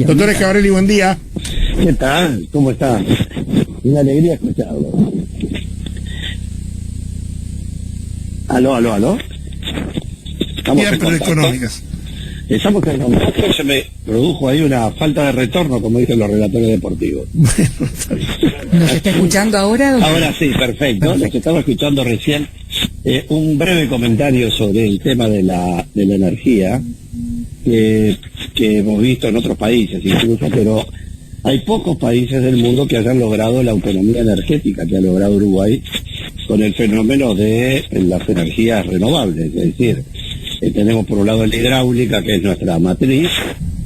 Doctor Schiavarelli, buen día. ¿Qué tal? ¿Cómo está? Una alegría escucharlo. ¿Aló? Siempre económicas. Estamos en contacto. Se me produjo ahí una falta de retorno, como dicen los relatores deportivos. Bueno, está bien. ¿Nos está escuchando ahora? Ahora sí, perfecto. Los que estaba escuchando recién, un breve comentario sobre el tema de la energía que hemos visto en otros países incluso, pero hay pocos países del mundo que hayan logrado la autonomía energética que ha logrado Uruguay con el fenómeno de las energías renovables. Es decir, tenemos por un lado la hidráulica, que es nuestra matriz,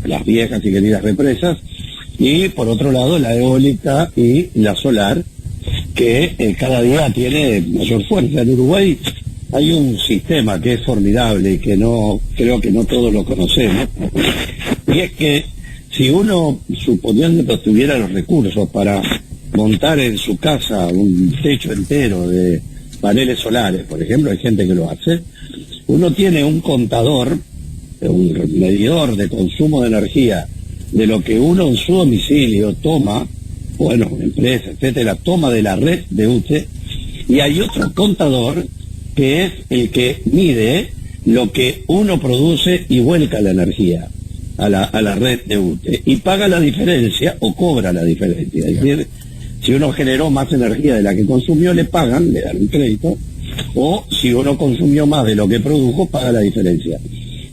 las viejas y queridas represas, y por otro lado la eólica y la solar, que cada día tiene mayor fuerza. En Uruguay hay un sistema que es formidable y que creo que no todos lo conocemos, y es que si uno, suponiendo que tuviera los recursos para montar en su casa un techo entero de paneles solares, por ejemplo, hay gente que lo hace, uno tiene un contador, un medidor de consumo de energía de lo que uno en su domicilio toma, bueno, empresa, etcétera, toma de la red de UTE, y hay otro contador que es el que mide lo que uno produce y vuelca la energía a la red de UTE y paga la diferencia o cobra la diferencia. Es decir, si uno generó más energía de la que consumió, le pagan, le dan un crédito, o si uno consumió más de lo que produjo, paga la diferencia.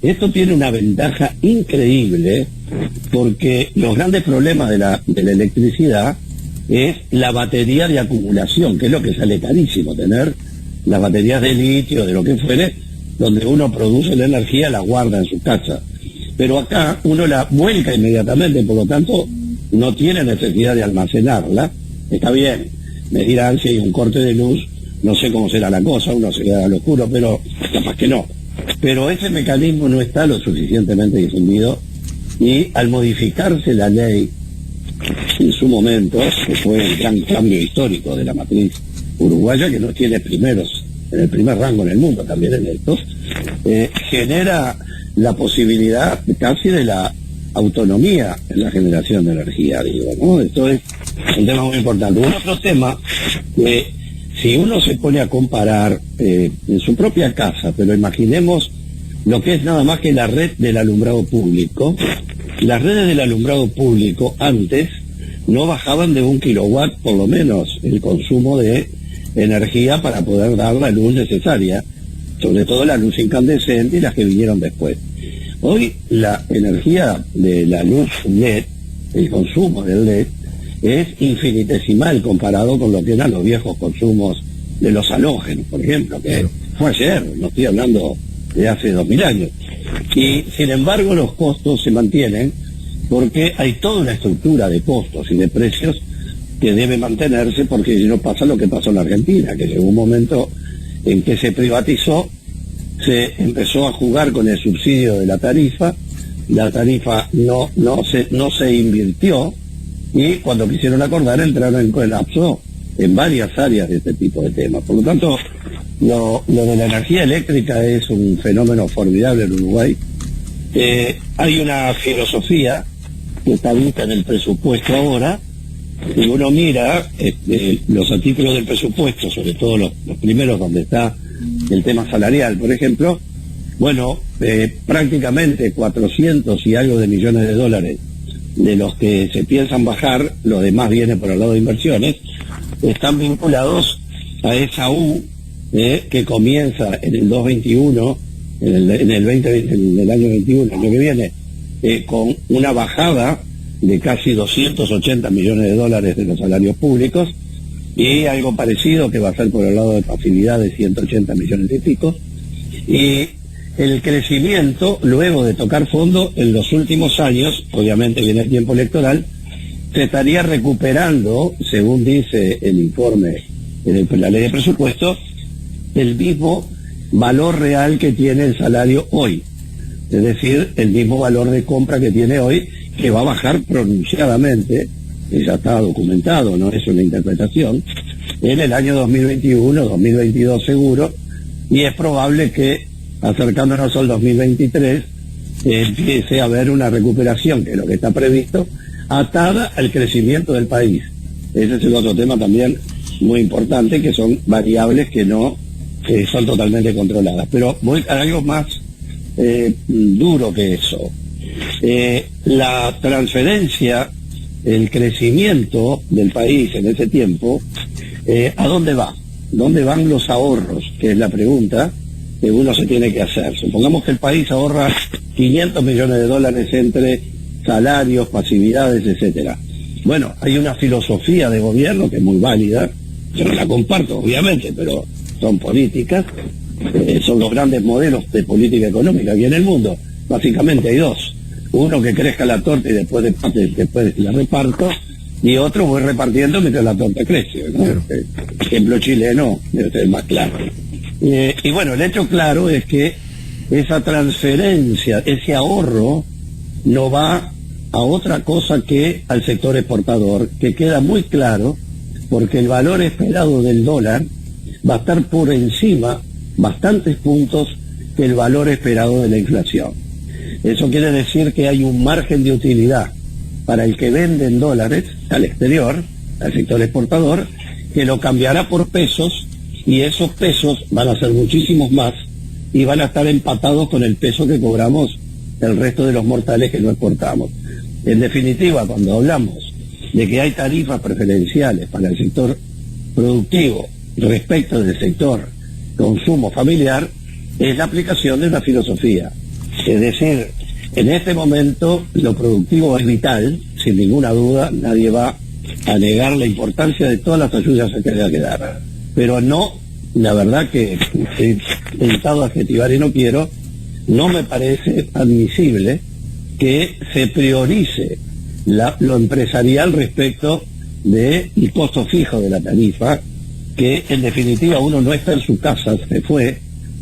Esto tiene una ventaja increíble porque los grandes problemas de la electricidad es la batería de acumulación, que es lo que sale carísimo tener, las baterías de litio, de lo que fuere, donde uno produce la energía, la guarda en su casa. Pero acá uno la vuelca inmediatamente, por lo tanto no tiene necesidad de almacenarla. Está bien, me dirán si hay un corte de luz, no sé cómo será la cosa, uno se queda al oscuro, pero capaz que no. Pero ese mecanismo no está lo suficientemente difundido, y al modificarse la ley en su momento, que fue el gran cambio histórico de la matriz uruguaya, que no tiene en el primer rango en el mundo también en esto, genera la posibilidad casi de la autonomía en la generación de energía, digo, ¿no? Esto es un tema muy importante. Un otro tema que si uno se pone a comparar en su propia casa, pero imaginemos lo que es nada más que la red del alumbrado público, las redes del alumbrado público antes no bajaban de 1 kilowatt por lo menos el consumo de energía para poder dar la luz necesaria, sobre todo la luz incandescente y las que vinieron después. Hoy la energía de la luz LED, el consumo del LED, es infinitesimal comparado con lo que eran los viejos consumos de los halógenos, por ejemplo, que fue ayer, no estoy hablando de hace 2000 años. Y sin embargo los costos se mantienen porque hay toda una estructura de costos y de precios que debe mantenerse, porque si no pasa lo que pasó en la Argentina, que llegó un momento en que se privatizó, se empezó a jugar con el subsidio de la tarifa no se invirtió, y cuando quisieron acordar entraron en colapso en varias áreas de este tipo de temas. Por lo tanto, lo de la energía eléctrica es un fenómeno formidable en Uruguay. Hay una filosofía que está vista en el presupuesto ahora. Si uno mira los artículos del presupuesto, sobre todo los primeros donde está el tema salarial, por ejemplo, bueno, prácticamente 400 y algo de millones de dólares de los que se piensan bajar, lo demás viene por el lado de inversiones, están vinculados a esa U que comienza en el 2021, en el año 21, el año que viene, con una bajada de casi 280 millones de dólares de los salarios públicos, y algo parecido que va a ser por el lado de pasividad de 180 millones y pico, y el crecimiento, luego de tocar fondo en los últimos años, obviamente viene el tiempo electoral, se estaría recuperando, según dice el informe de la ley de presupuesto, el mismo valor real que tiene el salario hoy. Es decir, el mismo valor de compra que tiene hoy, que va a bajar pronunciadamente, que ya está documentado, no es una interpretación, en el año 2021, 2022 seguro, y es probable que acercándonos al 2023 empiece a haber una recuperación, que es lo que está previsto, atada al crecimiento del país. Ese es el otro tema también muy importante, que son variables que no son totalmente controladas. Pero voy a algo más duro que eso. La transferencia, el crecimiento del país en ese tiempo, ¿a dónde va? ¿Dónde van los ahorros? Que es la pregunta que uno se tiene que hacer. Supongamos que el país ahorra 500 millones de dólares entre salarios, pasividades, etcétera. Bueno, hay una filosofía de gobierno que es muy válida, yo no la comparto obviamente, pero son políticas, son los grandes modelos de política económica aquí en el mundo. Básicamente hay dos: uno, que crezca la torta y después la reparto, y otro, voy repartiendo mientras la torta crece, ¿no? Claro. Ejemplo chileno debe ser más claro. Y bueno, el hecho claro es que esa transferencia, ese ahorro, no va a otra cosa que al sector exportador, que queda muy claro, porque el valor esperado del dólar va a estar por encima, bastantes puntos, que el valor esperado de la inflación. Eso quiere decir que hay un margen de utilidad para el que vende en dólares al exterior, al sector exportador, que lo cambiará por pesos, y esos pesos van a ser muchísimos más y van a estar empatados con el peso que cobramos el resto de los mortales que no exportamos. En definitiva, cuando hablamos de que hay tarifas preferenciales para el sector productivo respecto del sector consumo familiar, es la aplicación de una filosofía. Es decir, en este momento lo productivo es vital, sin ninguna duda, nadie va a negar la importancia de todas las ayudas que haya que dar. Pero no, la verdad que he intentado adjetivar y no quiero, no me parece admisible que se priorice lo empresarial respecto del costo fijo de la tarifa, que en definitiva uno no está en su casa, se fue,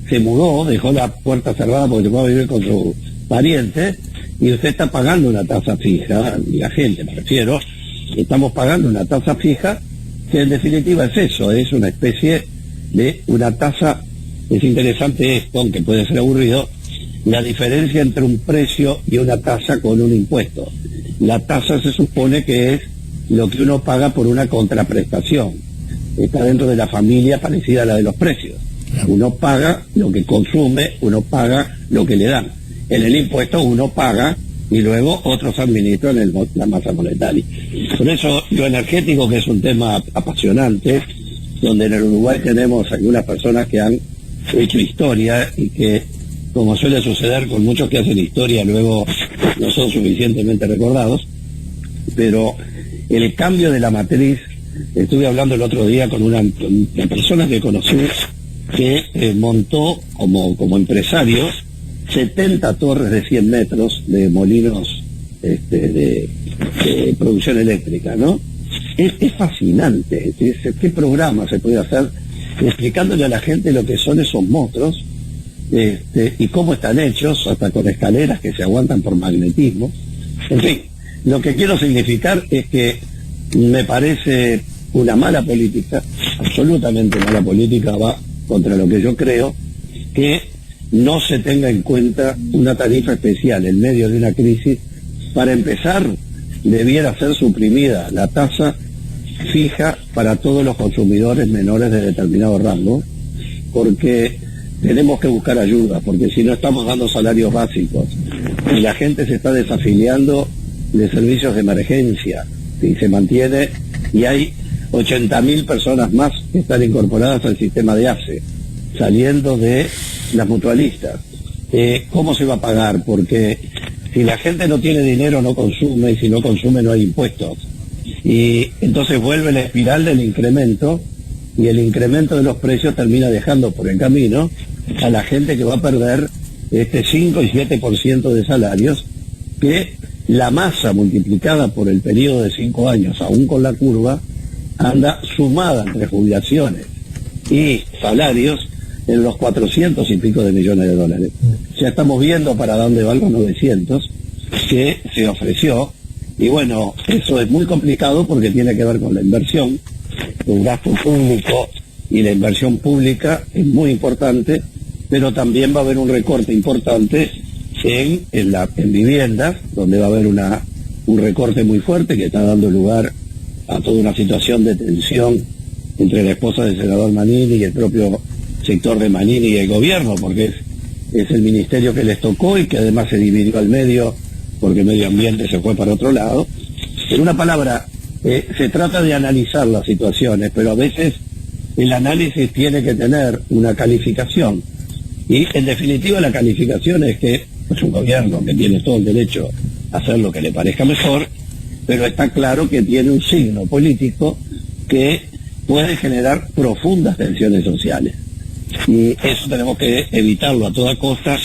se mudó, dejó la puerta cerrada porque se fue a vivir con su pariente, y usted está pagando una tasa fija, y la gente, me refiero, estamos pagando una tasa fija, que en definitiva es eso, es una especie de una tasa. Es interesante esto, aunque puede ser aburrido, la diferencia entre un precio y una tasa con un impuesto. La tasa se supone que es lo que uno paga por una contraprestación. Está dentro de la familia parecida a la de los precios. Uno paga lo que consume, uno paga lo que le dan. En el impuesto uno paga y luego otros administran la masa monetaria. Por eso lo energético, que es un tema apasionante, donde en el Uruguay tenemos algunas personas que han hecho historia y que, como suele suceder con muchos que hacen historia, luego no son suficientemente recordados, pero el cambio de la matriz, estuve hablando el otro día con una persona que conocí que montó como empresario 70 torres de 100 metros de molinos de producción eléctrica, ¿no? Es fascinante. ¿Qué programa se puede hacer explicándole a la gente lo que son esos monstruos y cómo están hechos, hasta con escaleras que se aguantan por magnetismo? En fin, lo que quiero significar es que me parece una mala política, absolutamente mala política, va contra lo que yo creo, que no se tenga en cuenta una tarifa especial en medio de una crisis. Para empezar, debiera ser suprimida la tasa fija para todos los consumidores menores de determinado rango, porque tenemos que buscar ayuda, porque si no estamos dando salarios básicos y la gente se está desafiliando de servicios de emergencia y se mantiene, y hay 80.000 personas más que están incorporadas al sistema de ACE, saliendo de las mutualistas. ¿Cómo se va a pagar? Porque si la gente no tiene dinero no consume, y si no consume no hay impuestos. Y entonces vuelve la espiral del incremento, y el incremento de los precios termina dejando por el camino a la gente que va a perder 5 y 7% de salarios, que la masa multiplicada por el periodo de 5 años, aún con la curva, anda sumada entre jubilaciones y salarios en los 400 y pico de millones de dólares. Ya estamos viendo para dónde van los 900 que se ofreció, y bueno, eso es muy complicado porque tiene que ver con la inversión, un gasto público, y la inversión pública es muy importante, pero también va a haber un recorte importante en viviendas, donde va a haber un recorte muy fuerte que está dando lugar a toda una situación de tensión entre la esposa del senador Manini y el propio sector de Manini y el gobierno, porque es el ministerio que les tocó y que además se dividió al medio porque Medio Ambiente se fue para otro lado. En una palabra, se trata de analizar las situaciones, pero a veces el análisis tiene que tener una calificación. Y en definitiva la calificación es que es un gobierno que tiene todo el derecho a hacer lo que le parezca mejor, pero está claro que tiene un signo político que puede generar profundas tensiones sociales. Y eso tenemos que evitarlo a toda costa,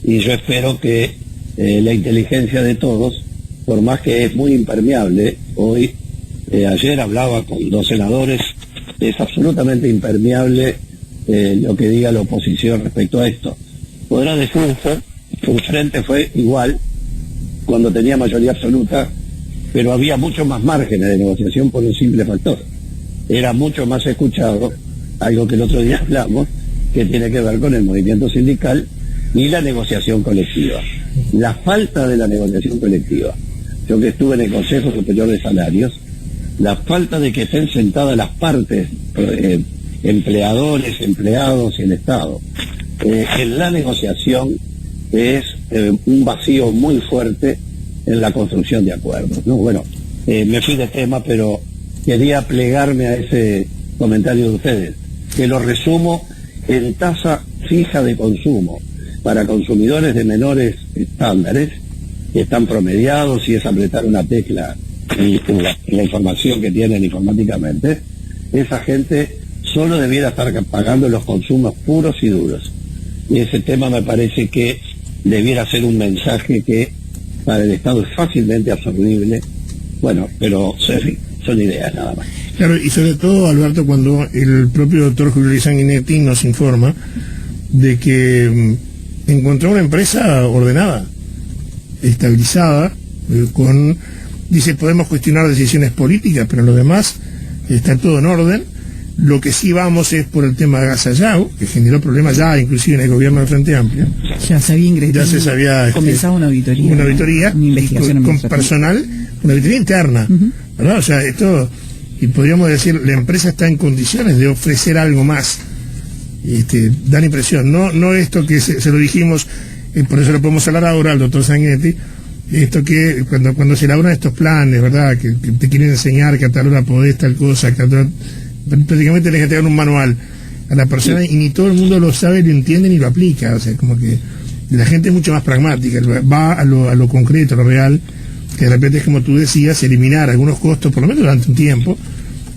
y yo espero que la inteligencia de todos, por más que es muy impermeable, ayer hablaba con 2 senadores, es absolutamente impermeable lo que diga la oposición respecto a esto. Podrá decirse que el frente fue igual cuando tenía mayoría absoluta, pero había mucho más márgenes de negociación por un simple factor. Era mucho más escuchado, algo que el otro día hablamos, que tiene que ver con el movimiento sindical y la negociación colectiva. La falta de la negociación colectiva. Yo que estuve en el Consejo Superior de Salarios, la falta de que estén sentadas las partes, empleadores, empleados y el Estado, en la negociación es un vacío muy fuerte en la construcción de acuerdos, ¿no? Bueno, me fui de tema, pero quería plegarme a ese comentario de ustedes, que lo resumo en tasa fija de consumo para consumidores de menores estándares, que están promediados, y es apretar una tecla en la información que tienen informáticamente. Esa gente solo debiera estar pagando los consumos puros y duros. Y ese tema me parece que debiera ser un mensaje que para el Estado es fácilmente absorbible. Bueno, pero son ideas nada más. Claro, y sobre todo, Alberto, cuando el propio doctor Julio Luis Sanguinetti nos informa de que encontró una empresa ordenada, estabilizada, dice, podemos cuestionar decisiones políticas, pero lo demás está todo en orden. Lo que sí vamos es por el tema de Gasallao, que generó problemas ya inclusive en el gobierno del Frente Amplio. Ya se había ingresado, ya se había comenzado una auditoría. Una auditoría, una investigación con personal, una auditoría interna, ¿verdad? O sea, esto, y podríamos decir, la empresa está en condiciones de ofrecer algo más. Da la impresión, no esto que se lo dijimos, por eso lo podemos hablar ahora al doctor Sanguinetti, esto que cuando se elaboran estos planes, ¿verdad? Que te quieren enseñar que a tal hora podés tal cosa, que a tal hora, prácticamente les entregan un manual a la persona, y ni todo el mundo lo sabe, lo entiende ni lo aplica. O sea, como que la gente es mucho más pragmática, va a lo concreto, a lo real, que de repente es como tú decías, eliminar algunos costos, por lo menos durante un tiempo,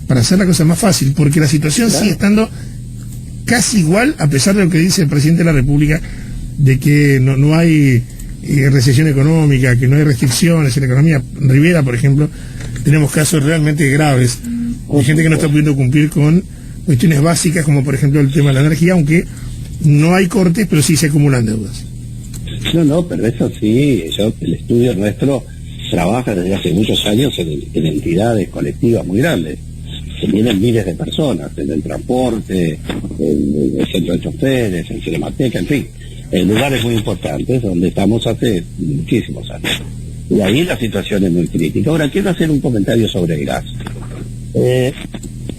para hacer la cosa más fácil, porque la situación sigue estando casi igual, a pesar de lo que dice el presidente de la República, de que no hay recesión económica, que no hay restricciones en la economía. En Rivera, por ejemplo, tenemos casos realmente graves de gente que no está pudiendo cumplir con cuestiones básicas, como por ejemplo el tema de la energía, aunque no hay cortes, pero sí se acumulan deudas. No, pero eso sí, el estudio nuestro trabaja desde hace muchos años en entidades colectivas muy grandes, que tienen miles de personas, en el transporte, en el centro de choferes, en Cinemateca, en fin, en lugares muy importantes donde estamos hace muchísimos años. Y ahí la situación es muy crítica. Ahora, quiero hacer un comentario sobre el gas.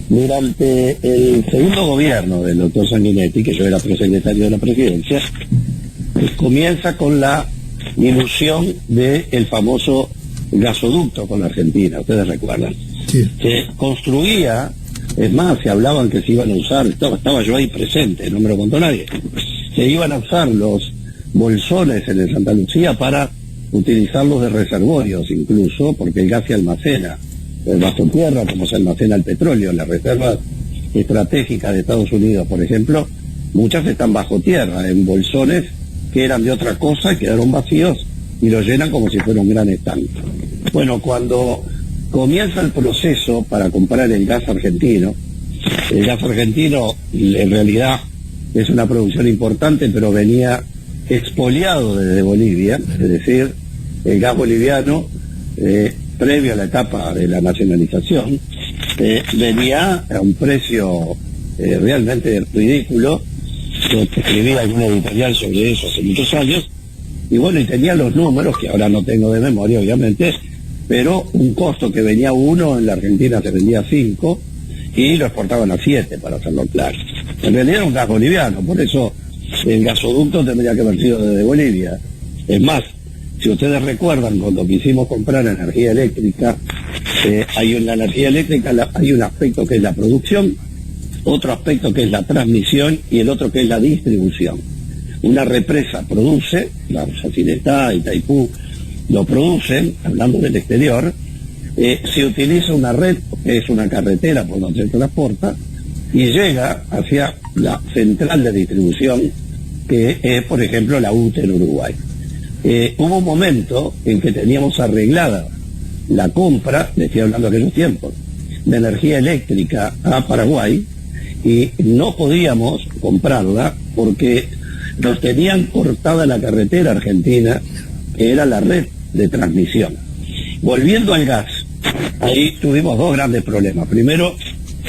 Durante el segundo gobierno del doctor Sanguinetti, que yo era prosecretario de la Presidencia, comienza con la ilusión del famoso gasoducto con la Argentina, ustedes recuerdan. Sí. Se construía, es más, se hablaban que se iban a usar, estaba yo ahí presente, no me lo contó nadie, se iban a usar los bolsones en el Santa Lucía para utilizarlos de reservorios incluso, porque el gas se almacena bajo tierra, como se almacena el petróleo. Las reservas estratégicas de Estados Unidos, por ejemplo, muchas están bajo tierra, en bolsones que eran de otra cosa, quedaron vacíos y los llenan como si fuera un gran estanque. Bueno, cuando comienza el proceso para comprar el gas argentino en realidad es una producción importante, pero venía expoliado desde Bolivia, es decir, el gas boliviano, previo a la etapa de la nacionalización, venía a un precio realmente ridículo. Yo escribí algún editorial sobre eso hace muchos años, Y bueno, y tenía los números, que ahora no tengo de memoria, obviamente, pero un costo que venía 1, en la Argentina se vendía 5, y lo exportaban a 7, para hacerlo claro. En realidad era un gas boliviano, por eso el gasoducto tendría que haber sido desde Bolivia. Es más, si ustedes recuerdan, cuando quisimos comprar energía eléctrica, en la energía eléctrica hay un aspecto que es la producción, otro aspecto que es la transmisión y el otro que es la distribución. Una represa produce, la Yacyretá, Itaipú, lo producen, hablando del exterior, se utiliza una red, que es una carretera por donde se transporta, y llega hacia la central de distribución, que es, por ejemplo, la UTE en Uruguay. Hubo un momento en que teníamos arreglada la compra, le estoy hablando de aquellos tiempos, de energía eléctrica a Paraguay, y no podíamos comprarla porque nos tenían cortada la carretera argentina, que era la red de transmisión. Volviendo al gas, ahí tuvimos dos grandes problemas. Primero,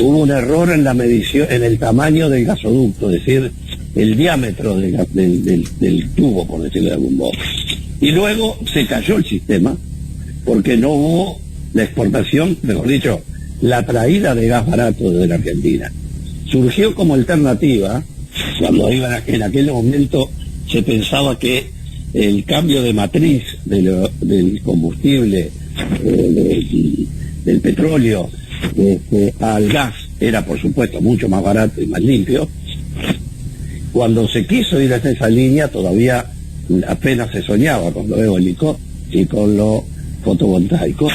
hubo un error en la medición, en el tamaño del gasoducto, es decir, el diámetro del tubo, por decirlo de algún modo. Y luego se cayó el sistema, porque no hubo la exportación, mejor dicho, la traída de gas barato desde la Argentina. Surgió como alternativa, cuando en aquel momento se pensaba que el cambio de matriz del combustible, del petróleo, al gas era, por supuesto, mucho más barato y más limpio. Cuando se quiso ir a esa línea, todavía apenas se soñaba con lo eólico y con lo fotovoltaico.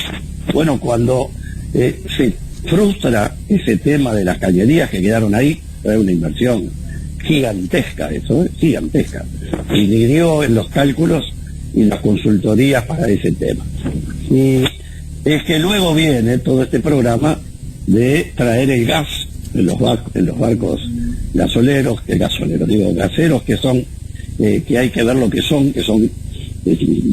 Bueno, cuando se frustra ese tema de las cañerías que quedaron ahí, fue una inversión gigantesca, gigantesca, y dio en los cálculos y las consultorías para ese tema. Y es que luego viene todo este programa de traer el gas en los barcos gasoleros, gaseros, que son, que hay que ver lo que son,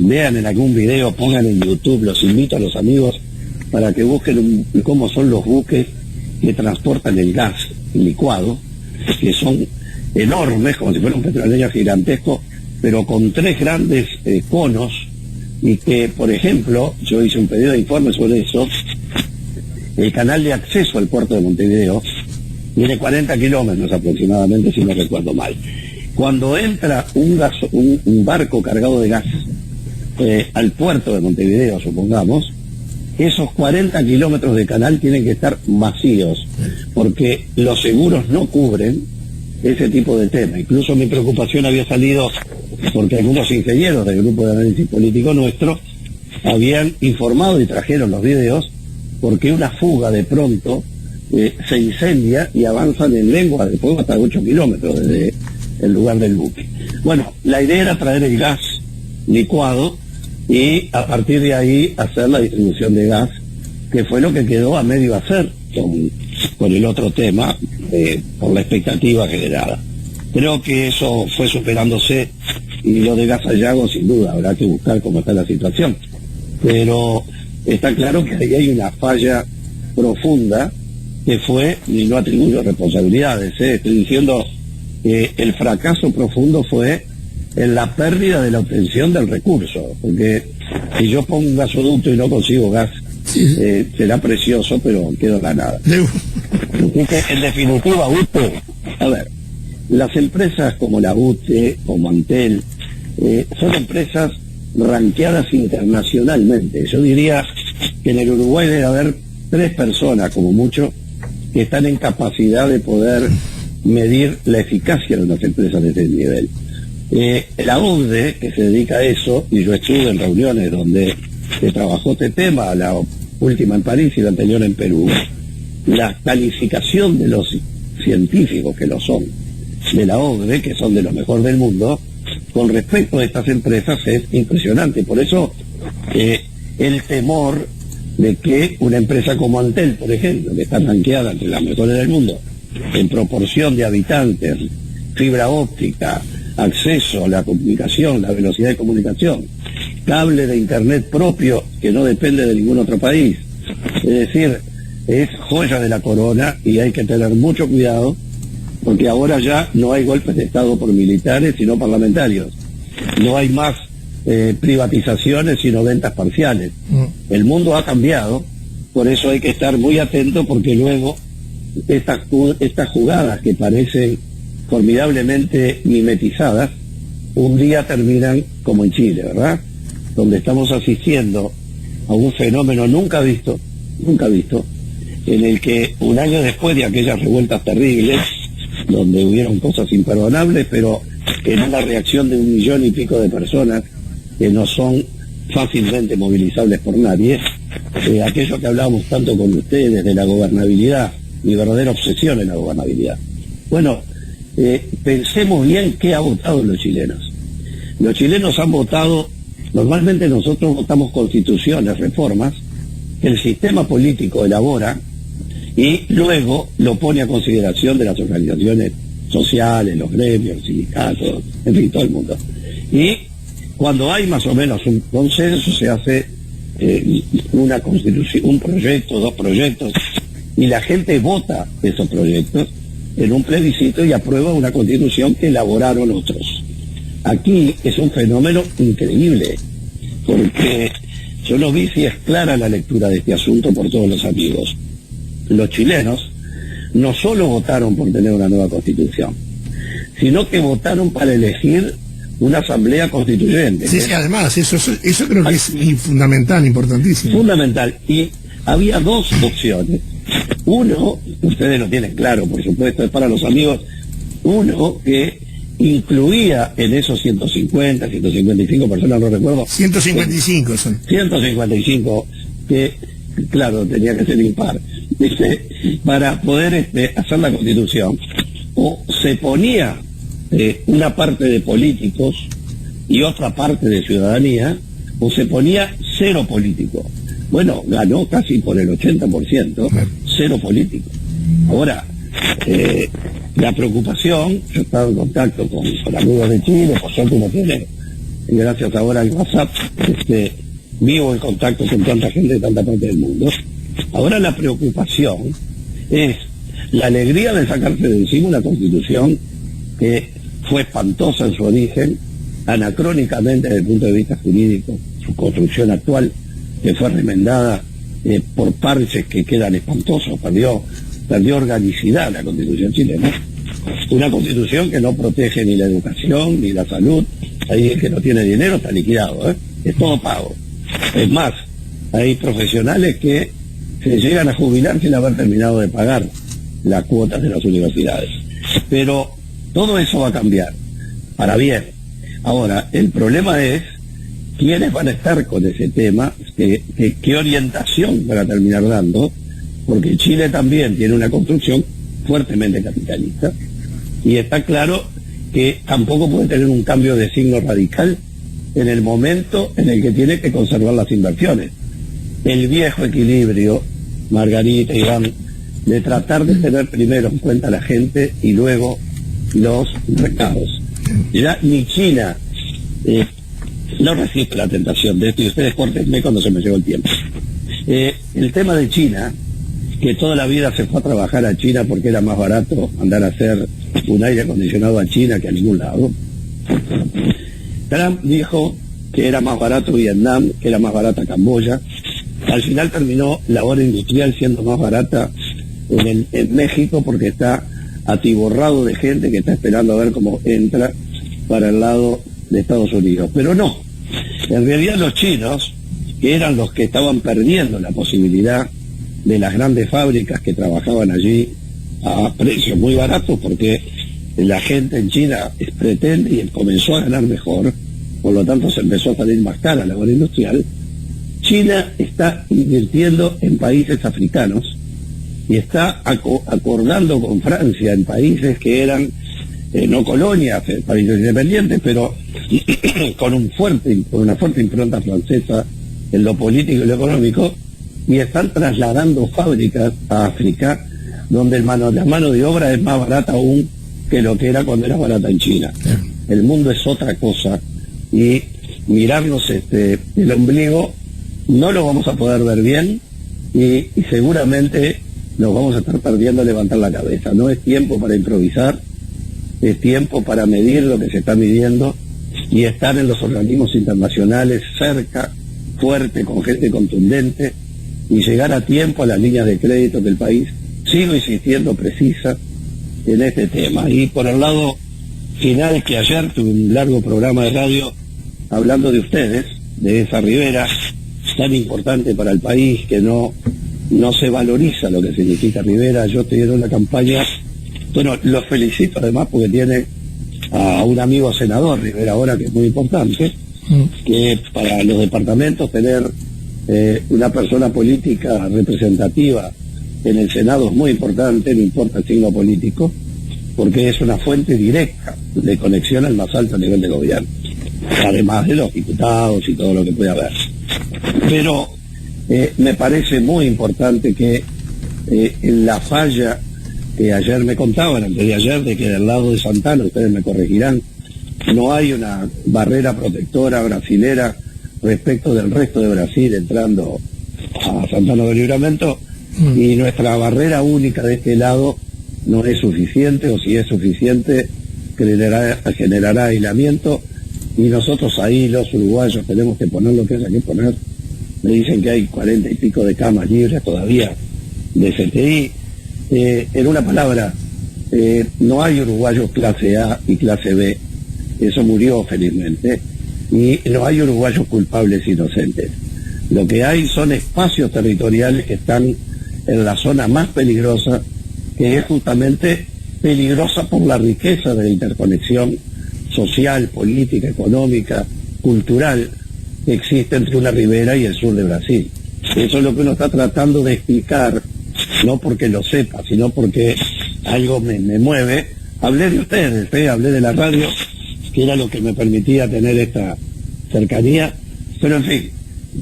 vean en algún video, pongan en YouTube, los invito a los amigos para que busquen cómo son los buques que transportan el gas licuado, que son enormes, como si fuera un petrolero gigantesco, pero con 3 grandes conos, y que, por ejemplo, yo hice un pedido de informe sobre eso. El canal de acceso al puerto de Montevideo tiene 40 kilómetros aproximadamente, si no recuerdo mal. Cuando entra un barco cargado de gas al puerto de Montevideo, supongamos, esos 40 kilómetros de canal tienen que estar vacíos, porque los seguros no cubren ese tipo de tema. Incluso mi preocupación había salido porque algunos ingenieros del grupo de análisis político nuestro habían informado y trajeron los videos, porque una fuga de pronto se incendia y avanzan en lengua de fuego hasta 8 kilómetros desde el lugar del buque. Bueno, la idea era traer el gas licuado y a partir de ahí hacer la distribución de gas, que fue lo que quedó a medio hacer con el otro tema, por la expectativa generada. Creo que eso fue superándose, y lo de Gas Sayago sin duda habrá que buscar cómo está la situación, pero está claro que ahí hay una falla profunda que fue, y no atribuyo responsabilidades, estoy diciendo que el fracaso profundo fue en la pérdida de la obtención del recurso, porque si yo pongo un gasoducto y no consigo gas, será precioso, pero quedo en la nada. Así que, en definitiva, UTE, a ver, las empresas como la UTE, como Antel, son empresas ranqueadas internacionalmente. Yo diría que en el Uruguay debe haber 3 personas, como mucho, que están en capacidad de poder medir la eficacia de las empresas de ese nivel. La OCDE, que se dedica a eso, y yo estuve en reuniones donde se trabajó este tema, la última en París y la anterior en Perú, la calificación de los científicos que lo son, de la OCDE, que son de lo mejor del mundo, con respecto a estas empresas es impresionante. Por eso el temor de que una empresa como Antel, por ejemplo, que está ranqueada entre las mejores del mundo en proporción de habitantes, fibra óptica, acceso a la comunicación, la velocidad de comunicación, cable de internet propio que no depende de ningún otro país, es decir, es joya de la corona, y hay que tener mucho cuidado, porque ahora ya no hay golpes de Estado por militares, sino parlamentarios. No hay más privatizaciones sino ventas parciales. El mundo ha cambiado, por eso hay que estar muy atento, porque luego estas jugadas que parecen formidablemente mimetizadas, un día terminan como en Chile, ¿verdad? Donde estamos asistiendo a un fenómeno nunca visto, en el que un año después de aquellas revueltas terribles, donde hubieron cosas imperdonables, pero en una reacción de 1 millón y pico de personas que no son fácilmente movilizables por nadie, aquello que hablábamos tanto con ustedes de la gobernabilidad, mi verdadera obsesión en la gobernabilidad. Bueno, pensemos bien qué ha votado los chilenos. Los chilenos han votado, normalmente nosotros votamos constituciones, reformas, que el sistema político elabora y luego lo pone a consideración de las organizaciones sociales, los gremios, sindicatos, en fin, todo el mundo. Y cuando hay más o menos un consenso, se hace una constitución, un proyecto, 2 proyectos, y la gente vota esos proyectos en un plebiscito y aprueba una constitución que elaboraron otros. Aquí es un fenómeno increíble, porque yo no vi si es clara la lectura de este asunto por todos los amigos. Los chilenos no solo votaron por tener una nueva constitución, sino que votaron para elegir una asamblea constituyente. Sí, sí, además, eso creo que es fundamental, importantísimo. Fundamental. Y había 2 opciones. Uno, ustedes lo tienen claro, por supuesto, es para los amigos, uno que incluía en esos 150, 155 personas, no recuerdo. 155 son. 155, que claro, tenía que ser impar, para poder hacer la constitución. O se ponía una parte de políticos y otra parte de ciudadanía, o se ponía 0 políticos. Bueno, ganó casi por el 80%, 0 políticos. Ahora, la preocupación, yo estaba en contacto con amigos de Chile, por suerte uno tiene, gracias ahora al WhatsApp, vivo en contacto con tanta gente de tanta parte del mundo. Ahora la preocupación es la alegría de sacarse de encima una constitución que fue espantosa en su origen, anacrónicamente desde el punto de vista jurídico, su construcción actual, que fue remendada por parches que quedan espantosos, perdió organicidad la constitución chilena, una constitución que no protege ni la educación ni la salud. Ahí el que no tiene dinero está liquidado, es todo pago. Es más, hay profesionales que se llegan a jubilar sin haber terminado de pagar las cuotas de las universidades. Pero todo eso va a cambiar para bien. Ahora, el problema es quiénes van a estar con ese tema, qué orientación van a terminar dando, porque Chile también tiene una construcción fuertemente capitalista, y está claro que tampoco puede tener un cambio de signo radical en el momento en el que tiene que conservar las inversiones. El viejo equilibrio, Margarita, Iván, de tratar de tener primero en cuenta a la gente y luego los mercados. Ya ni China no resiste la tentación de esto, y ustedes córtenme cuando se me llegó el tiempo. El tema de China, que toda la vida se fue a trabajar a China porque era más barato mandar a hacer un aire acondicionado a China que a ningún lado. Trump dijo que era más barato Vietnam, que era más barata Camboya. Al final terminó la obra industrial siendo más barata en México, porque está atiborrado de gente que está esperando a ver cómo entra para el lado de Estados Unidos. Pero no, en realidad los chinos, que eran los que estaban perdiendo la posibilidad de las grandes fábricas que trabajaban allí a precios muy baratos, porque la gente en China pretende y comenzó a ganar mejor, por lo tanto se empezó a salir más cara la obra industrial. China está invirtiendo en países africanos y está acordando con Francia en países que eran no colonias, países independientes, pero con una fuerte impronta francesa en lo político y lo económico, y están trasladando fábricas a África, donde la mano de obra es más barata aún que lo que era cuando era barata en China. El mundo es otra cosa, y mirarnos el ombligo no lo vamos a poder ver bien, y seguramente nos vamos a estar perdiendo levantar la cabeza. No es tiempo para improvisar, es tiempo para medir lo que se está midiendo, y estar en los organismos internacionales cerca, fuerte, con gente contundente, y llegar a tiempo a las líneas de crédito del país. Sigo insistiendo, precisa, en este tema. Y por el lado final, que ayer tuve un largo programa de radio hablando de ustedes, de esa ribera tan importante para el país, que no se valoriza lo que significa ribera. Yo estoy en una campaña, bueno, los felicito además porque tiene a un amigo senador, Rivera ahora, que es muy importante, que para los departamentos tener una persona política representativa en el Senado es muy importante, no importa el signo político, porque es una fuente directa de conexión al más alto nivel de gobierno, además de los diputados y todo lo que puede haber. Pero me parece muy importante que en la falla que ayer me contaban, antes de ayer, de que del lado de Santana, ustedes me corregirán, no hay una barrera protectora brasilera respecto del resto de Brasil entrando a Santana del Livramento, y nuestra barrera única de este lado no es suficiente, o si es suficiente generará aislamiento, y nosotros ahí los uruguayos tenemos que poner lo que haya que poner. Me dicen que hay 40 y pico de camas libres todavía de CTI. En una palabra, no hay uruguayos clase A y clase B, eso murió felizmente, y no hay uruguayos culpables inocentes. Lo que hay son espacios territoriales que están en la zona más peligrosa, que es justamente peligrosa por la riqueza de la interconexión social, política, económica, cultural que existe entre una ribera y el sur de Brasil. Eso es lo que uno está tratando de explicar, no porque lo sepa, sino porque algo me mueve. Hablé de ustedes, hablé de la radio, que era lo que me permitía tener esta cercanía, pero en fin,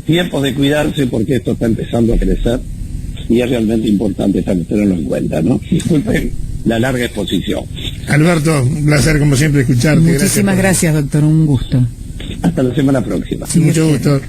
tiempo de cuidarse, porque esto está empezando a crecer y es realmente importante tenerlo en cuenta, ¿no? Disculpen la larga exposición. Alberto, un placer como siempre escucharte. Muchísimas gracias, doctor, un gusto. Hasta la semana próxima. Sí, mucho gusto.